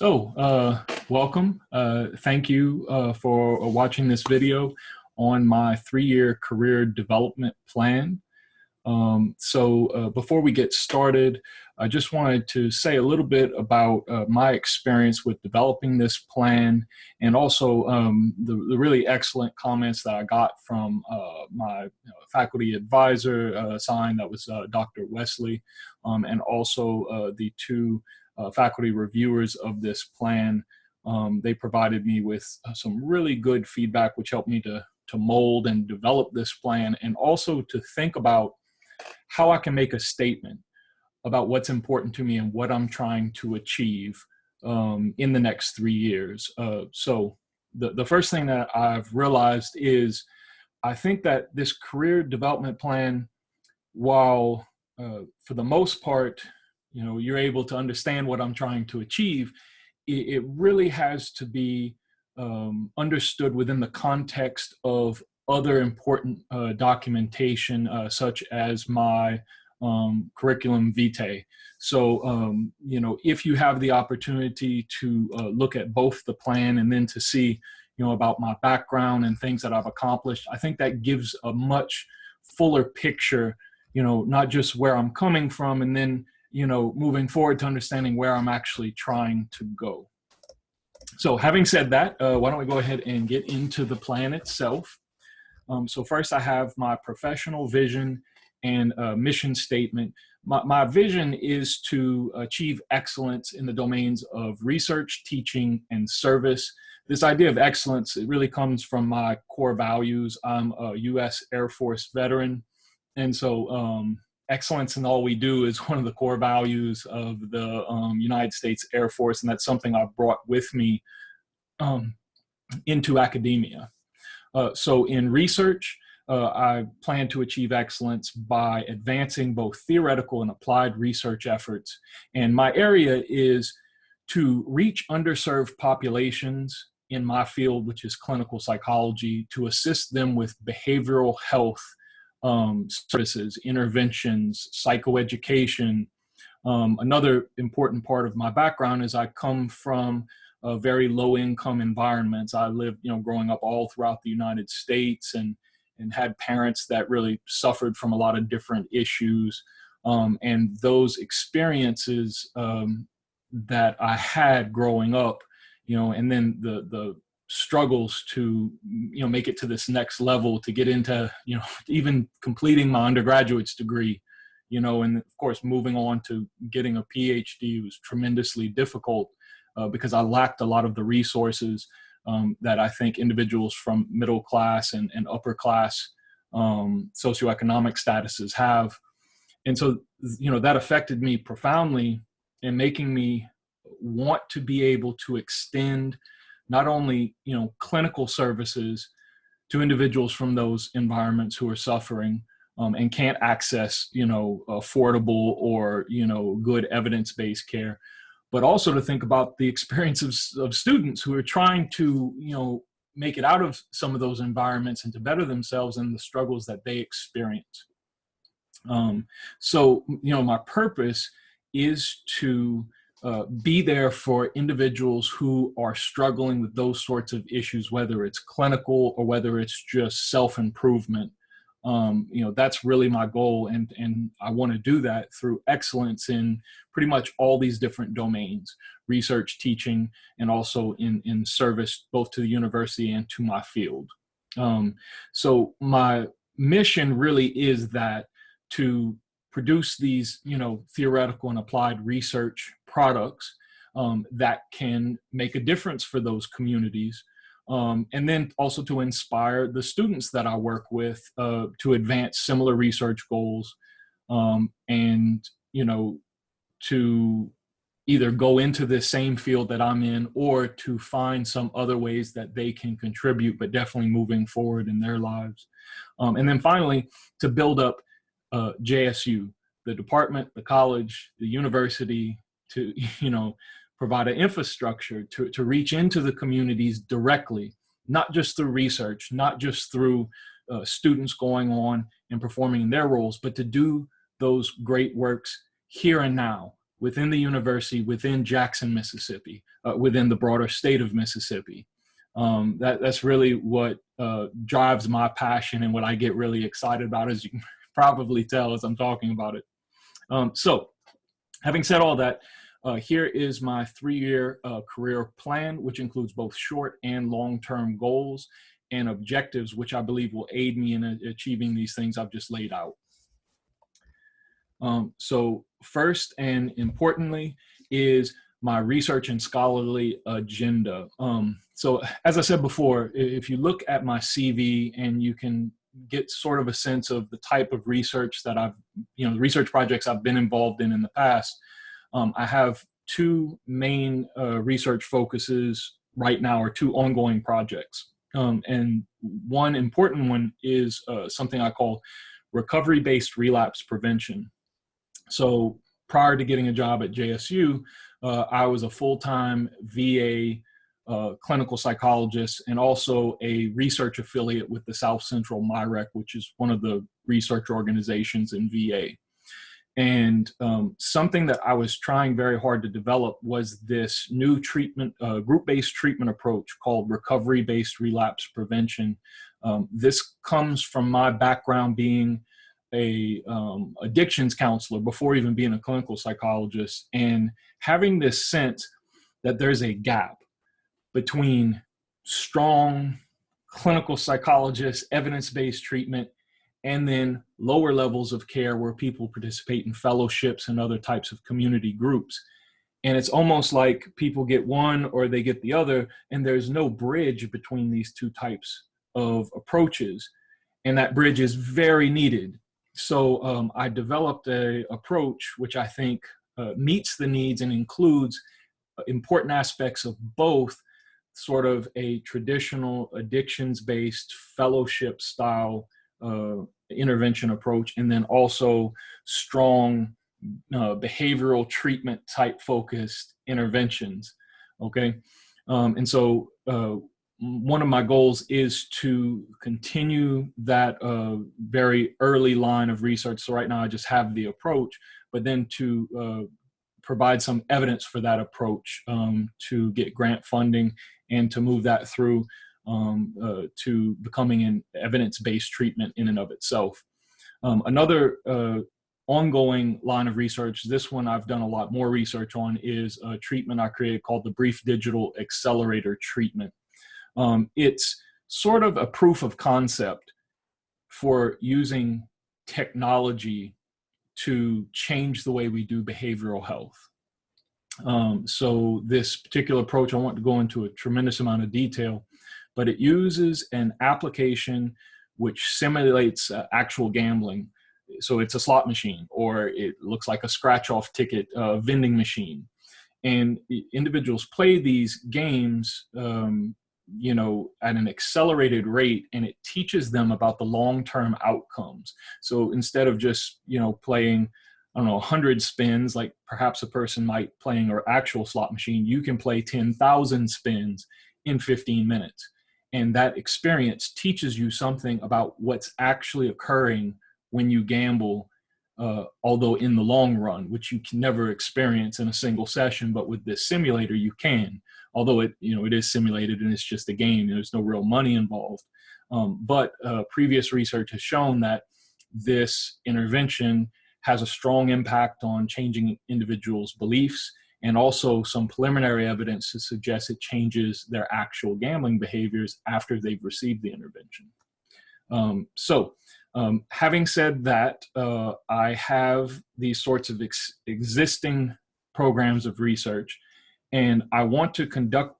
Welcome. Thank you for watching this video on my 3-year career development plan. Before we get started, I just wanted to say a little bit about my experience with developing this plan, and also the really excellent comments that I got from my faculty advisor assigned, that was Dr. Wesley, and also the two faculty reviewers of this plan. They provided me with some really good feedback, which helped me to mold and develop this plan, and also to think about how I can make a statement about what's important to me and what I'm trying to achieve in the next 3 years. The first thing that I've realized is I think that this career development plan, while for the most part, you're able to understand what I'm trying to achieve, it really has to be understood within the context of other important documentation, such as my curriculum vitae. If you have the opportunity to look at both the plan and then to see, about my background and things that I've accomplished, I think that gives a much fuller picture, not just where I'm coming from, and then, moving forward to understanding where I'm actually trying to go. So having said that, why don't we go ahead and get into the plan itself. So first, I have my professional vision and mission statement. My vision is to achieve excellence in the domains of research, teaching, and service. This idea of excellence, it really comes from my core values. I'm a U.S. Air Force veteran, and so excellence in all we do is one of the core values of the United States Air Force, and that's something I've brought with me into academia. So in research, I plan to achieve excellence by advancing both theoretical and applied research efforts. And my area is to reach underserved populations in my field, which is clinical psychology, to assist them with behavioral health services, interventions, psychoeducation. Another important part of my background is I come from very low-income environments. I lived, growing up all throughout the United States, and had parents that really suffered from a lot of different issues. And those experiences that I had growing up, and then the struggles to, make it to this next level, to get into, even completing my undergraduate's degree, and of course, moving on to getting a PhD was tremendously difficult. Because I lacked a lot of the resources that I think individuals from middle class and upper class socioeconomic statuses have. And so, that affected me profoundly in making me want to be able to extend not only, clinical services to individuals from those environments who are suffering and can't access, affordable or, good evidence-based care, but also to think about the experience of students who are trying to, make it out of some of those environments and to better themselves and the struggles that they experience. My purpose is to be there for individuals who are struggling with those sorts of issues, whether it's clinical or whether it's just self-improvement. That's really my goal, and I want to do that through excellence in pretty much all these different domains: research, teaching, and also in service both to the university and to my field. So my mission really is that to produce these, theoretical and applied research products that can make a difference for those communities. And then also to inspire the students that I work with to advance similar research goals, and, to either go into the same field that I'm in, or to find some other ways that they can contribute, but definitely moving forward in their lives. And then finally, to build up JSU, the department, the college, the university, to, provide an infrastructure to reach into the communities directly, not just through research, not just through students going on and performing in their roles, but to do those great works here and now, within the university, within Jackson, Mississippi, within the broader state of Mississippi. That's really what drives my passion and what I get really excited about, as you can probably tell as I'm talking about it. So having said all that, here is my 3-year career plan, which includes both short and long-term goals and objectives, which I believe will aid me in achieving these things I've just laid out. So first and importantly is my research and scholarly agenda. So as I said before, if you look at my CV and you can get sort of a sense of the type of research that the research projects I've been involved in the past, I have 2 main research focuses right now, or 2 ongoing projects. And one important one is something I call recovery-based relapse prevention. So prior to getting a job at JSU, I was a full-time VA clinical psychologist and also a research affiliate with the South Central MIREC, which is one of the research organizations in VA. And something that I was trying very hard to develop was this new treatment, group-based treatment approach called recovery-based relapse prevention. This comes from my background being a addictions counselor before even being a clinical psychologist, and having this sense that there's a gap between strong clinical psychologists, evidence-based treatment, and then lower levels of care where people participate in fellowships and other types of community groups. And it's almost like people get one or they get the other, and there's no bridge between these 2 types of approaches. And that bridge is very needed. So I developed an approach which I think meets the needs and includes important aspects of both sort of a traditional addictions-based fellowship style intervention approach, and then also strong behavioral treatment type focused interventions. Okay. And so one of my goals is to continue that very early line of research. So right now I just have the approach, but then to provide some evidence for that approach, to get grant funding and to move that through to becoming an evidence-based treatment in and of itself. Another ongoing line of research, this one I've done a lot more research on, is a treatment I created called the Brief Digital Accelerator treatment. It's sort of a proof of concept for using technology to change the way we do behavioral health. So this particular approach, I want to go into a tremendous amount of detail, but it uses an application which simulates actual gambling. So it's a slot machine, or it looks like a scratch-off ticket vending machine. And individuals play these games at an accelerated rate, and it teaches them about the long-term outcomes. So instead of just, playing, 100 spins, like perhaps a person might playing an actual slot machine, you can play 10,000 spins in 15 minutes. And that experience teaches you something about what's actually occurring when you gamble, although in the long run, which you can never experience in a single session, but with this simulator you can. Although it is simulated and it's just a game, there's no real money involved. But previous research has shown that this intervention has a strong impact on changing individuals' beliefs, and also some preliminary evidence to suggest it changes their actual gambling behaviors after they've received the intervention. Having said that, I have these sorts of existing programs of research, and I want to conduct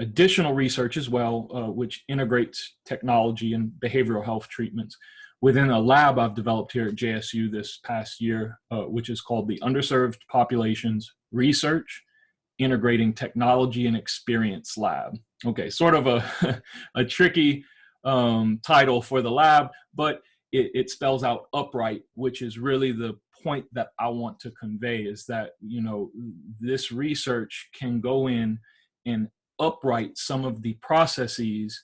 additional research as well, which integrates technology and behavioral health treatments within a lab I've developed here at JSU this past year, which is called the Underserved Populations Research, Integrating Technology and Experience Lab. Okay, sort of a tricky title for the lab, but it spells out upright, which is really the point that I want to convey, is that, this research can go in and upright some of the processes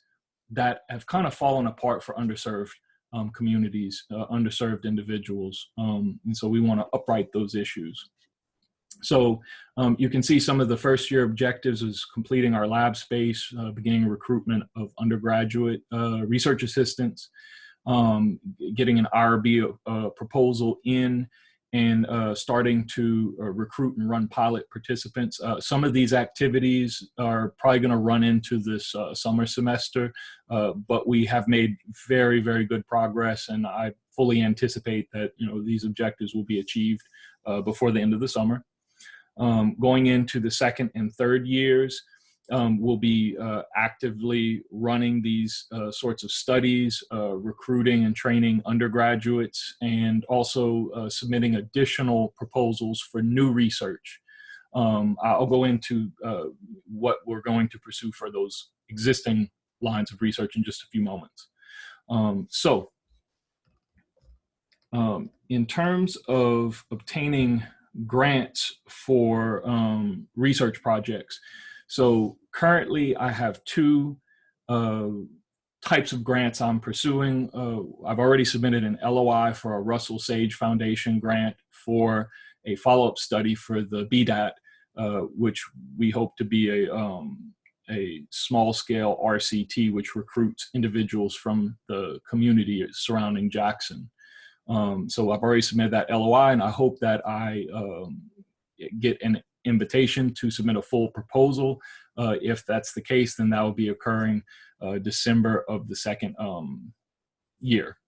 that have kind of fallen apart for underserved communities, underserved individuals. And so we want to upright those issues. So you can see some of the first year objectives is completing our lab space, beginning recruitment of undergraduate research assistants, getting an IRB proposal in, and starting to recruit and run pilot participants. Some of these activities are probably going to run into this summer semester, but we have made very, very good progress, and I fully anticipate that these objectives will be achieved before the end of the summer. Going into the second and third years, we'll be actively running these sorts of studies, recruiting and training undergraduates, and also submitting additional proposals for new research. I'll go into what we're going to pursue for those existing lines of research in just a few moments. In terms of obtaining grants for research projects, so currently I have two types of grants I'm pursuing. I've already submitted an LOI for a Russell Sage Foundation grant for a follow-up study for the BDAT, which we hope to be a small-scale RCT, which recruits individuals from the community surrounding Jackson. So I've already submitted that LOI, and I hope that I get an invitation to submit a full proposal. If that's the case, then that will be occurring December of the second year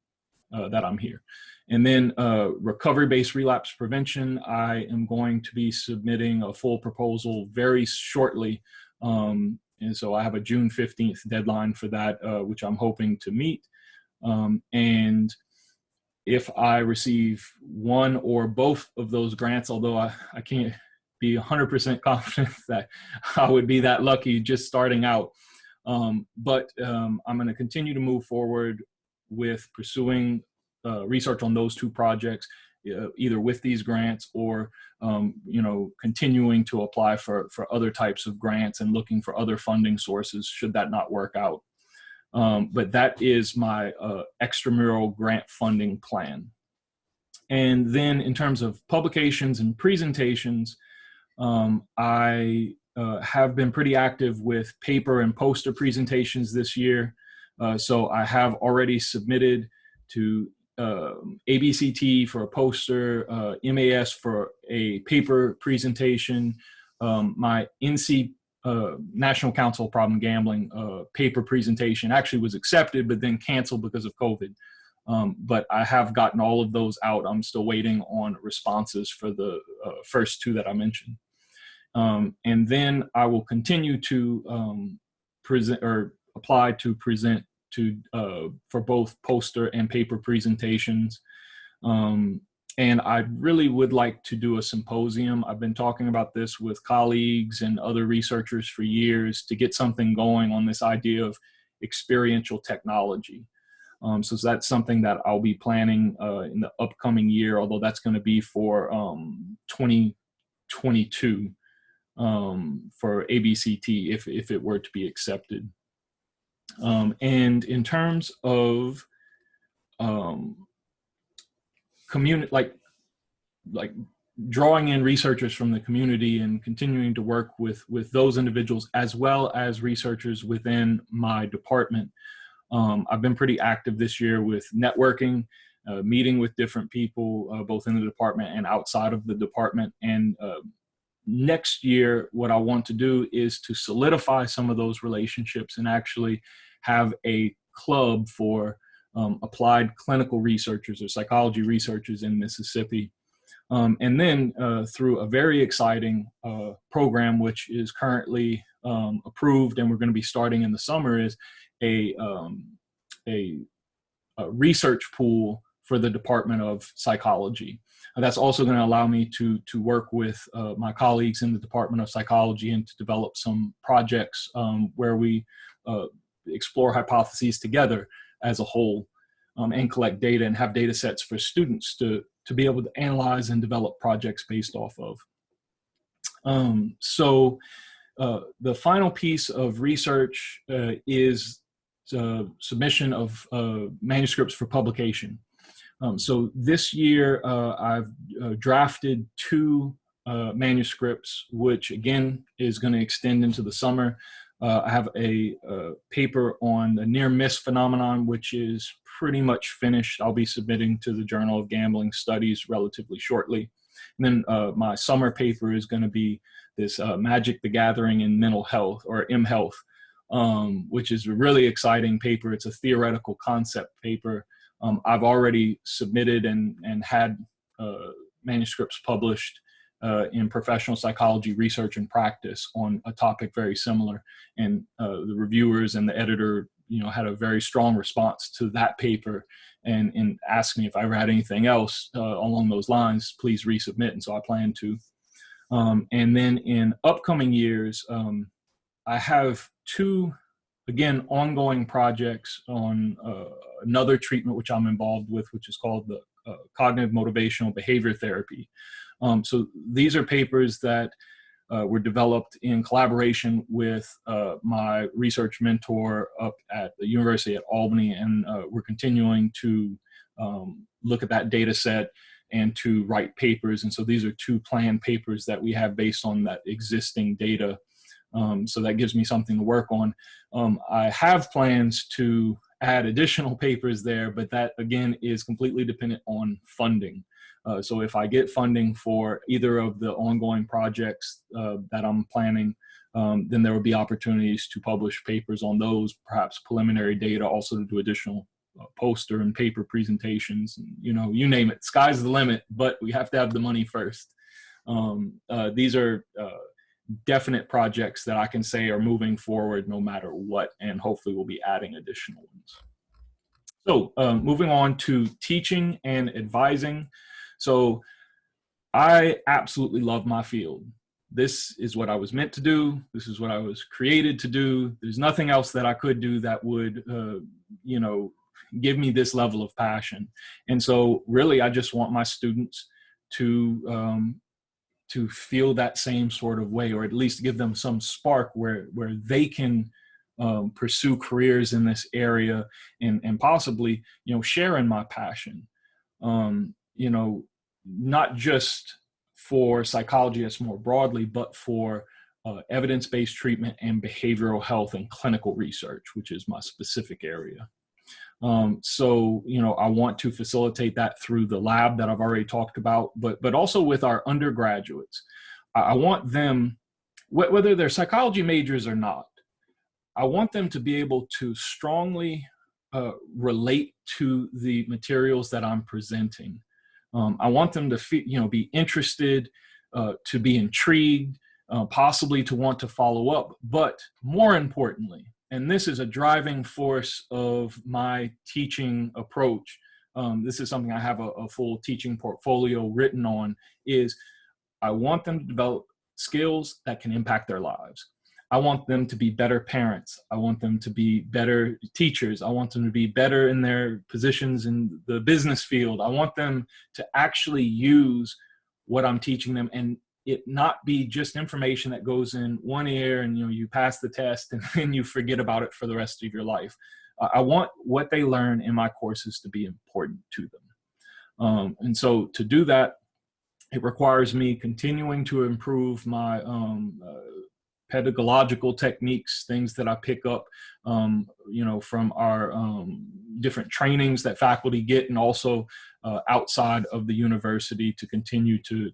that I'm here. And then recovery-based relapse prevention, I am going to be submitting a full proposal very shortly. And so I have a June 15th deadline for that, which I'm hoping to meet. And if I receive one or both of those grants, although I can't be 100% confident that I would be that lucky just starting out, but I'm going to continue to move forward with pursuing research on those two projects, either with these grants or continuing to apply for other types of grants and looking for other funding sources should that not work out. But that is my extramural grant funding plan. And then in terms of publications and presentations, I have been pretty active with paper and poster presentations this year. So I have already submitted to ABCT for a poster, MAS for a paper presentation, my NC National Council of Problem Gambling paper presentation actually was accepted, but then canceled because of COVID. But I have gotten all of those out. I'm still waiting on responses for the first two that I mentioned. And then I will continue to present or apply to present to for both poster and paper presentations. And I really would like to do a symposium. I've been talking about this with colleagues and other researchers for years to get something going on this idea of experiential technology. So that's something that I'll be planning in the upcoming year, although that's going to be for 2022 for ABCT if it were to be accepted. And in terms of community, like drawing in researchers from the community and continuing to work with those individuals as well as researchers within my department. I've been pretty active this year with networking, meeting with different people, both in the department and outside of the department. And next year, what I want to do is to solidify some of those relationships and actually have a club for applied clinical researchers or psychology researchers in Mississippi. And then through a very exciting program, which is currently approved and we're going to be starting in the summer, is a research pool for the Department of Psychology. That's also going to allow me to work with my colleagues in the Department of Psychology and to develop some projects where we explore hypotheses together as a whole and collect data and have data sets for students to be able to analyze and develop projects based off of. So the final piece of research is submission of manuscripts for publication. So this year I've drafted two manuscripts, which again is going to extend into the summer. I have a paper on the near miss phenomenon, which is pretty much finished. I'll be submitting to the Journal of Gambling Studies relatively shortly. And then my summer paper is going to be this Magic the Gathering in Mental Health, or mHealth, which is a really exciting paper. It's a theoretical concept paper. I've already submitted and had manuscripts published in Professional Psychology Research and Practice on a topic very similar. And the reviewers and the editor, had a very strong response to that paper and asked me if I ever had anything else along those lines, please resubmit. And so I plan to. And then in upcoming years, I have two, again, ongoing projects on another treatment which I'm involved with, which is called the cognitive motivational behavior therapy. So these are papers that were developed in collaboration with my research mentor up at the University at Albany, and we're continuing to look at that data set and to write papers. And so these are two planned papers that we have based on that existing data. So that gives me something to work on. I have plans to add additional papers there, but that again is completely dependent on funding. So if I get funding for either of the ongoing projects that I'm planning, then there will be opportunities to publish papers on those, perhaps preliminary data, also to do additional poster and paper presentations, and, you name it. Sky's the limit, but we have to have the money first. These are definite projects that I can say are moving forward no matter what, and hopefully we'll be adding additional ones. So moving on to teaching and advising. So I absolutely love my field. This is what I was meant to do. This is what I was created to do. There's nothing else that I could do that would, give me this level of passion. And so really, I just want my students to feel that same sort of way, or at least give them some spark where they can pursue careers in this area and possibly, share in my passion. Not just for psychologists more broadly, but for evidence-based treatment and behavioral health and clinical research, which is my specific area. So, I want to facilitate that through the lab that I've already talked about, but also with our undergraduates. I want them, whether they're psychology majors or not, I want them to be able to strongly relate to the materials that I'm presenting. I want them to be interested, to be intrigued, possibly to want to follow up, but more importantly, and this is a driving force of my teaching approach, this is something I have a full teaching portfolio written on, is I want them to develop skills that can impact their lives. I want them to be better parents. I want them to be better teachers. I want them to be better in their positions in the business field. I want them to actually use what I'm teaching them and it not be just information that goes in one ear and you pass the test and then you forget about it for the rest of your life. I want what they learn in my courses to be important to them. And so to do that, it requires me continuing to improve my pedagogical techniques, things that I pick up, from our different trainings that faculty get, and also outside of the university to continue to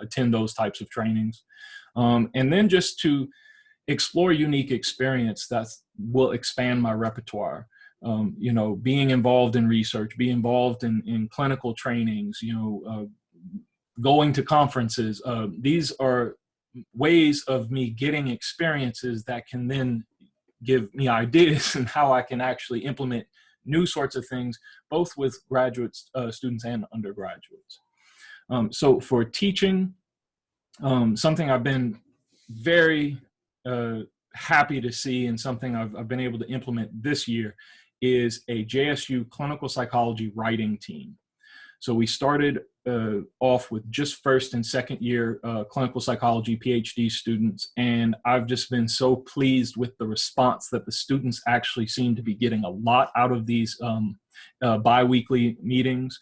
attend those types of trainings. And then just to explore unique experience that will expand my repertoire. Being involved in research, being involved in clinical trainings, going to conferences. These are ways of me getting experiences that can then give me ideas and how I can actually implement new sorts of things, both with graduates, students, and undergraduates. So for teaching, something I've been very happy to see and something I've been able to implement this year is a JSU clinical psychology writing team. So we started off with just first and second year clinical psychology PhD students, and I've just been so pleased with the response that the students actually seem to be getting a lot out of these bi-weekly meetings.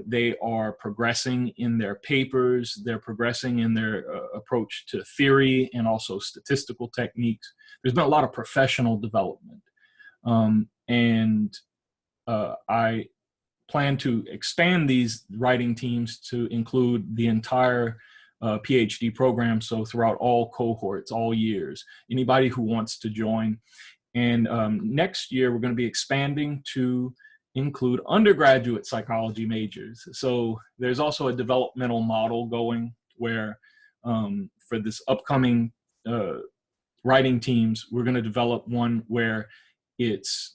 They are progressing in their papers. They're progressing in their approach to theory and also statistical techniques. There's been a lot of professional development. I plan to expand these writing teams to include the entire PhD program. So throughout all cohorts, all years, anybody who wants to join. And next year, we're going to be expanding to include undergraduate psychology majors. So there's also a developmental model going where for this upcoming writing teams, we're going to develop one where it's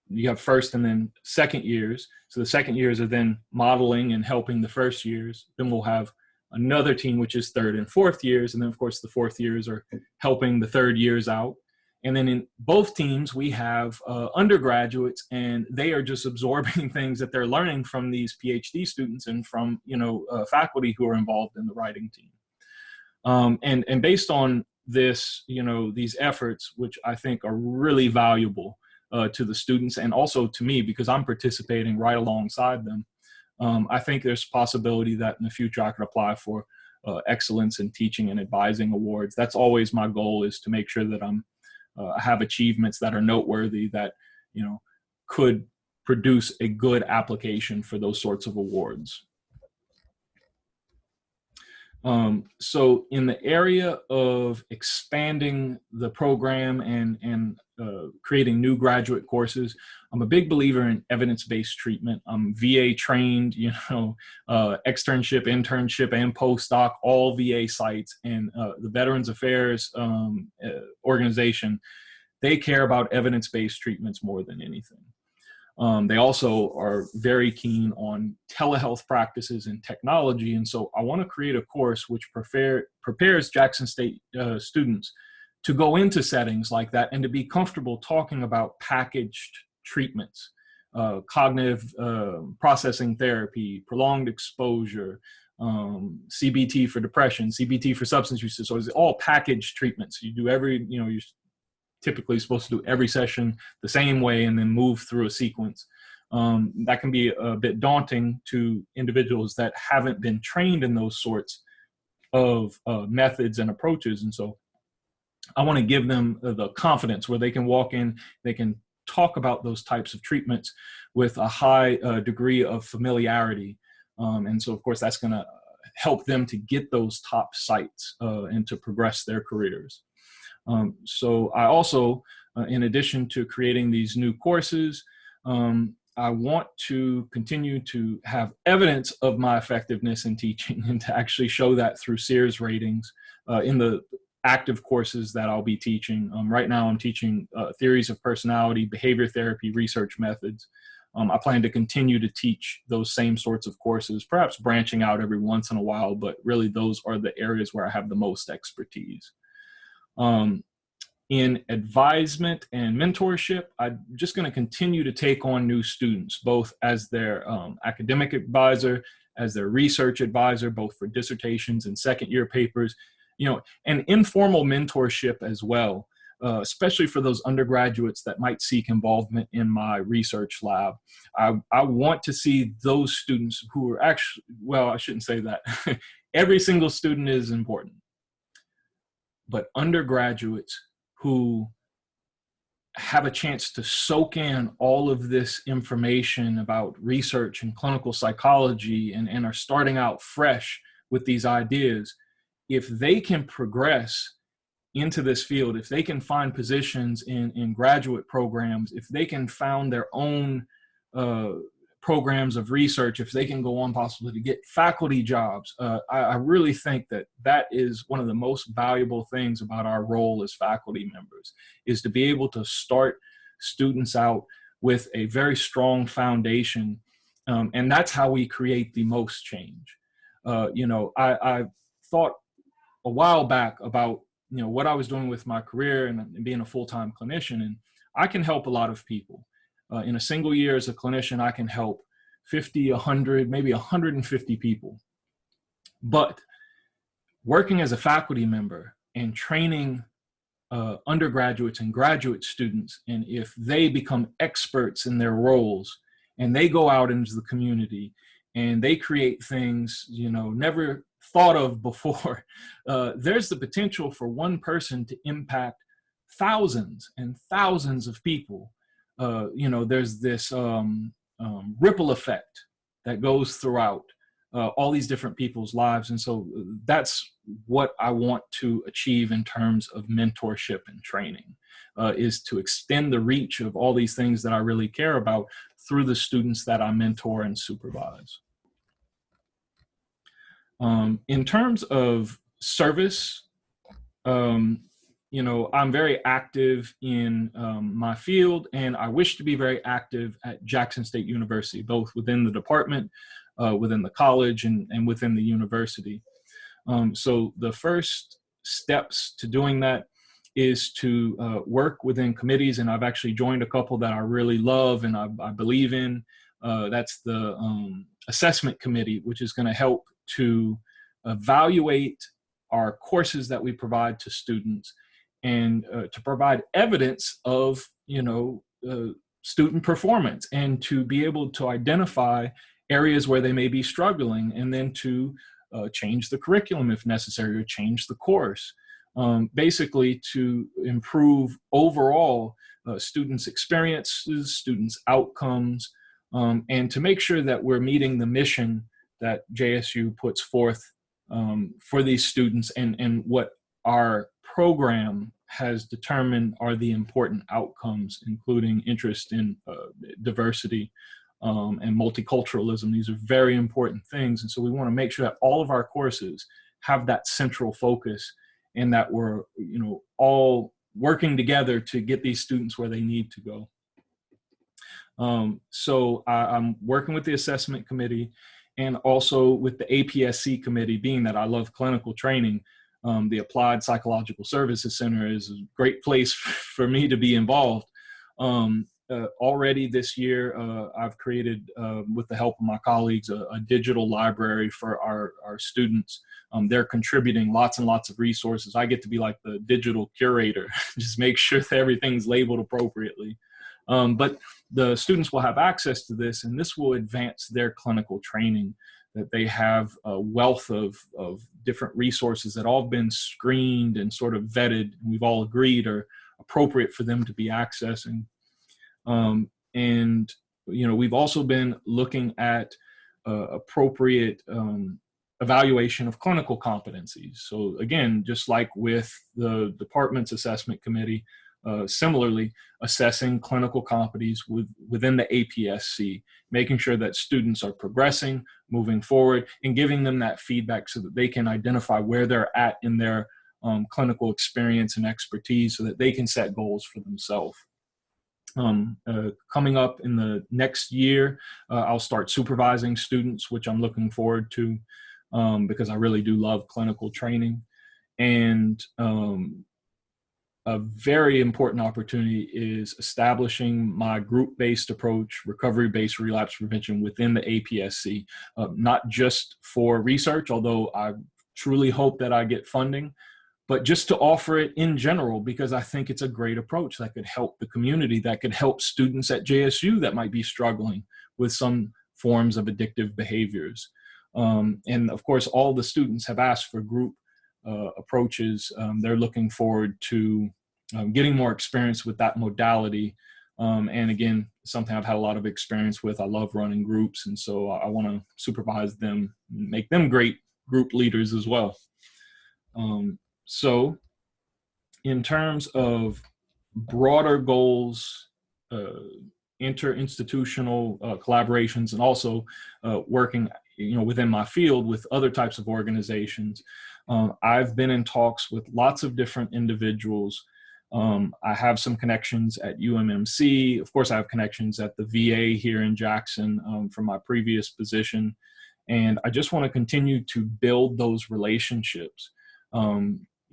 you have first and then second years. So the second years are then modeling and helping the first years. Then we'll have another team, which is third and fourth years. And then of course the fourth years are helping the third years out. And then in both teams, we have undergraduates, and they are just absorbing things that they're learning from these PhD students and from, faculty who are involved in the writing team. And based on this, these efforts, which I think are really valuable to the students and also to me, because I'm participating right alongside them, I think there's a possibility that in the future I could apply for excellence in teaching and advising awards. That's always my goal, is to make sure that I have achievements that are noteworthy, that could produce a good application for those sorts of awards. So in the area of expanding the program and creating new graduate courses, I'm a big believer in evidence-based treatment. I'm VA trained, externship, internship, and postdoc, all VA sites, and the Veterans Affairs organization, they care about evidence-based treatments more than anything. They also are very keen on telehealth practices and technology. And so I want to create a course which prepares Jackson State students to go into settings like that and to be comfortable talking about packaged treatments, cognitive processing therapy, prolonged exposure, CBT for depression, CBT for substance use disorders, all packaged treatments. You do you're typically supposed to do every session the same way and then move through a sequence. That can be a bit daunting to individuals that haven't been trained in those sorts of methods and approaches. And so I want to give them the confidence where they can walk in, they can talk about those types of treatments with a high degree of familiarity. And so, of course, that's going to help them to get those top sites and to progress their careers. So I also, in addition to creating these new courses, I want to continue to have evidence of my effectiveness in teaching and to actually show that through Sears ratings in the active courses that I'll be teaching. Right now I'm teaching theories of personality, behavior therapy, research methods. I plan to continue to teach those same sorts of courses, perhaps branching out every once in a while, but really those are the areas where I have the most expertise. In advisement and mentorship, I'm just going to continue to take on new students, both as their academic advisor, as their research advisor, both for dissertations and second-year papers, and informal mentorship as well, especially for those undergraduates that might seek involvement in my research lab. I want to see those students who are actually, well, I shouldn't say that. Every single student is important, but undergraduates who have a chance to soak in all of this information about research and clinical psychology and are starting out fresh with these ideas, if they can progress into this field, if they can find positions in graduate programs, if they can found their own programs of research, if they can go on possibly to get faculty jobs, I really think that that is one of the most valuable things about our role as faculty members, is to be able to start students out with a very strong foundation. And that's how we create the most change. I thought a while back about what I was doing with my career and being a full-time clinician, and I can help a lot of people. In a single year as a clinician, I can help 50, 100, maybe 150 people. But working as a faculty member and training undergraduates and graduate students, and if they become experts in their roles, and they go out into the community and they create things, you know, never thought of before, there's the potential for one person to impact thousands and thousands of people. You know, there's this ripple effect that goes throughout all these different people's lives. And so that's what I want to achieve in terms of mentorship and training, is to extend the reach of all these things that I really care about through the students that I mentor and supervise. In terms of service, you know, I'm very active in my field, and I wish to be very active at Jackson State University, both within the department, within the college, and within the university. So the first steps to doing that is to work within committees, and I've actually joined a couple that I really love and I believe in. That's the assessment committee, which is going to help to evaluate our courses that we provide to students, and to provide evidence of, you know, student performance, and to be able to identify areas where they may be struggling, and then to change the curriculum if necessary, or change the course, basically to improve overall students' experiences, students' outcomes, and to make sure that we're meeting the mission that JSU puts forth for these students, and what our program has determined are the important outcomes, including interest in diversity and multiculturalism. These are very important things. And so we want to make sure that all of our courses have that central focus, and that we're, you know, all working together to get these students where they need to go. So I'm working with the assessment committee, and also with the APSC committee, being that I love clinical training. The Applied Psychological Services Center is a great place for me to be involved. Already this year, I've created, with the help of my colleagues, a digital library for our students. They're contributing lots and lots of resources. I get to be like the digital curator, just make sure that everything's labeled appropriately. But the students will have access to this, and this will advance their clinical training, that they have a wealth of different resources that all have been screened and sort of vetted, and we've all agreed are appropriate for them to be accessing. And, you know, we've also been looking at appropriate evaluation of clinical competencies. So again, just like with the department's assessment committee, similarly assessing clinical competencies within the APSC, making sure that students are progressing, moving forward, and giving them that feedback so that they can identify where they're at in their clinical experience and expertise, so that they can set goals for themselves. Coming up in the next year, I'll start supervising students, which I'm looking forward to, because I really do love clinical training. And a very important opportunity is establishing my group-based approach, recovery-based relapse prevention within the APSC, not just for research, although I truly hope that I get funding, but just to offer it in general, because I think it's a great approach that could help the community, that could help students at JSU that might be struggling with some forms of addictive behaviors. And of course, all the students have asked for group approaches. They're looking forward to getting more experience with that modality. And again, something I've had a lot of experience with. I love running groups, and so I want to supervise them, make them great group leaders as well. So in terms of broader goals, interinstitutional collaborations, and also working, you know, within my field with other types of organizations, I've been in talks with lots of different individuals. I have some connections at UMMC. Of course, I have connections at the VA here in Jackson from my previous position. And I just want to continue to build those relationships,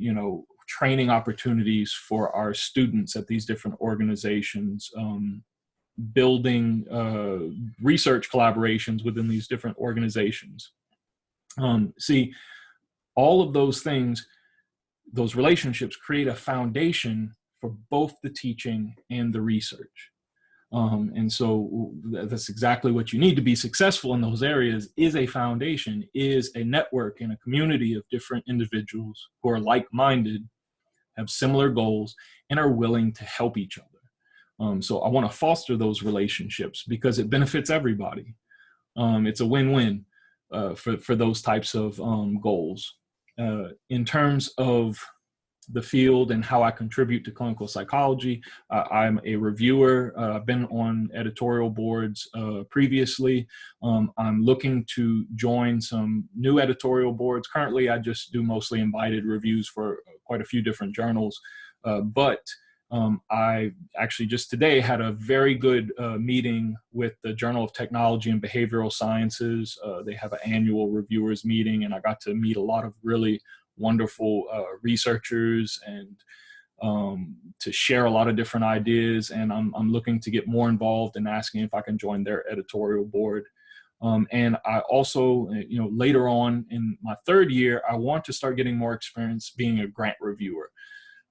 you know, training opportunities for our students at these different organizations, building research collaborations within these different organizations. See, all of those things, those relationships create a foundation for both the teaching and the research. And so that's exactly what you need to be successful in those areas, is a foundation, is a network and a community of different individuals who are like-minded, have similar goals, and are willing to help each other. So I want to foster those relationships because it benefits everybody. It's a win-win for those types of goals. In terms of the field and how I contribute to clinical psychology, I'm a reviewer. I've been on editorial boards previously. I'm looking to join some new editorial boards. Currently, I just do mostly invited reviews for quite a few different journals, but I actually just today had a very good meeting with the Journal of Technology and Behavioral Sciences. They have an annual reviewers meeting, and I got to meet a lot of really wonderful researchers and to share a lot of different ideas. And I'm looking to get more involved and asking if I can join their editorial board. And I also, later on in my third year, I want to start getting more experience being a grant reviewer.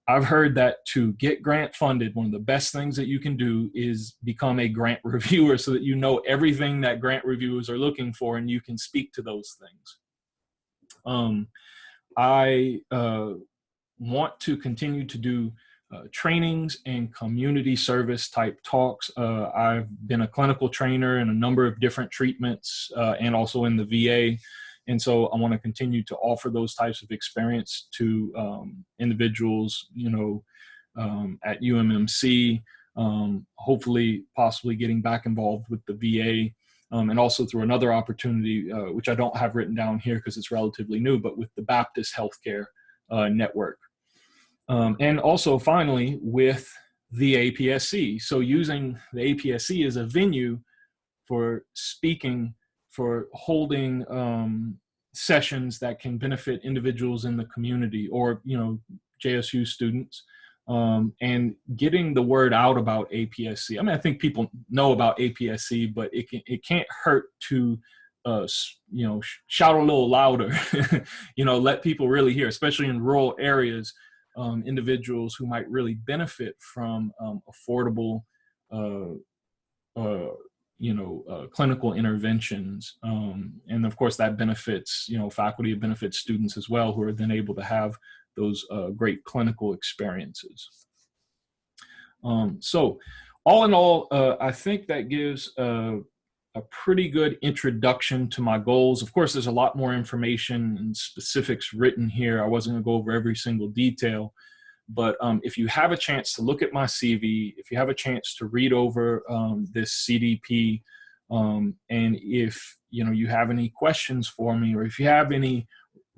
I've heard that to get grant funded, one of the best things that you can do is become a grant reviewer so that you know everything that grant reviewers are looking for and you can speak to those things. I want to continue to do trainings and community service type talks. I've been a clinical trainer in a number of different treatments and also in the VA. And so I want to continue to offer those types of experience to individuals, at UMMC, hopefully possibly getting back involved with the VA. And also through another opportunity, which I don't have written down here because it's relatively new, but with the Baptist Healthcare Network. And also finally with the APSC. So using the APSC as a venue for speaking, for holding sessions that can benefit individuals in the community or, JSU students. And getting the word out about APSC. I mean, I think people know about APSC, but it can't hurt to, shout a little louder, let people really hear, especially in rural areas, individuals who might really benefit from affordable, clinical interventions. And of course that benefits, faculty, it benefits students as well, who are then able to have those great clinical experiences. So all in all, I think that gives a pretty good introduction to my goals. Of course, there's a lot more information and specifics written here. I wasn't gonna go over every single detail, but if you have a chance to look at my CV, if you have a chance to read over this CDP, and if you have any questions for me, or if you have any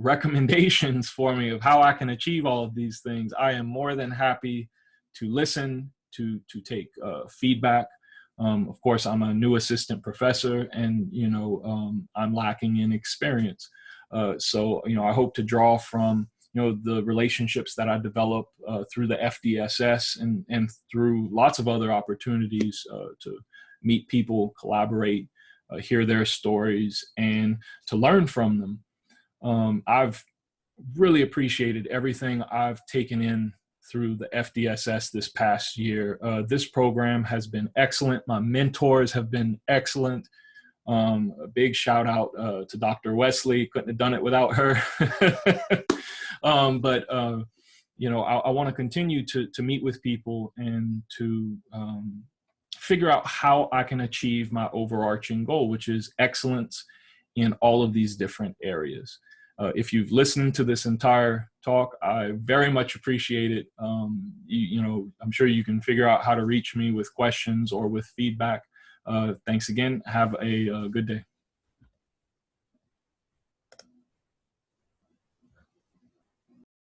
recommendations for me of how I can achieve all of these things, I am more than happy to listen, to take feedback. Of course, I'm a new assistant professor and, I'm lacking in experience. So, I hope to draw from, the relationships that I develop through the FDSS and through lots of other opportunities to meet people, collaborate, hear their stories, and to learn from them. I've really appreciated everything I've taken in through the FDSS this past year. This program has been excellent. My mentors have been excellent. A big shout out to Dr. Wesley. Couldn't have done it without her. But I want to continue to meet with people and to figure out how I can achieve my overarching goal, which is excellence in all of these different areas. If you've listened to this entire talk, I very much appreciate it. I'm sure you can figure out how to reach me with questions or with feedback. Thanks again. Have a good day.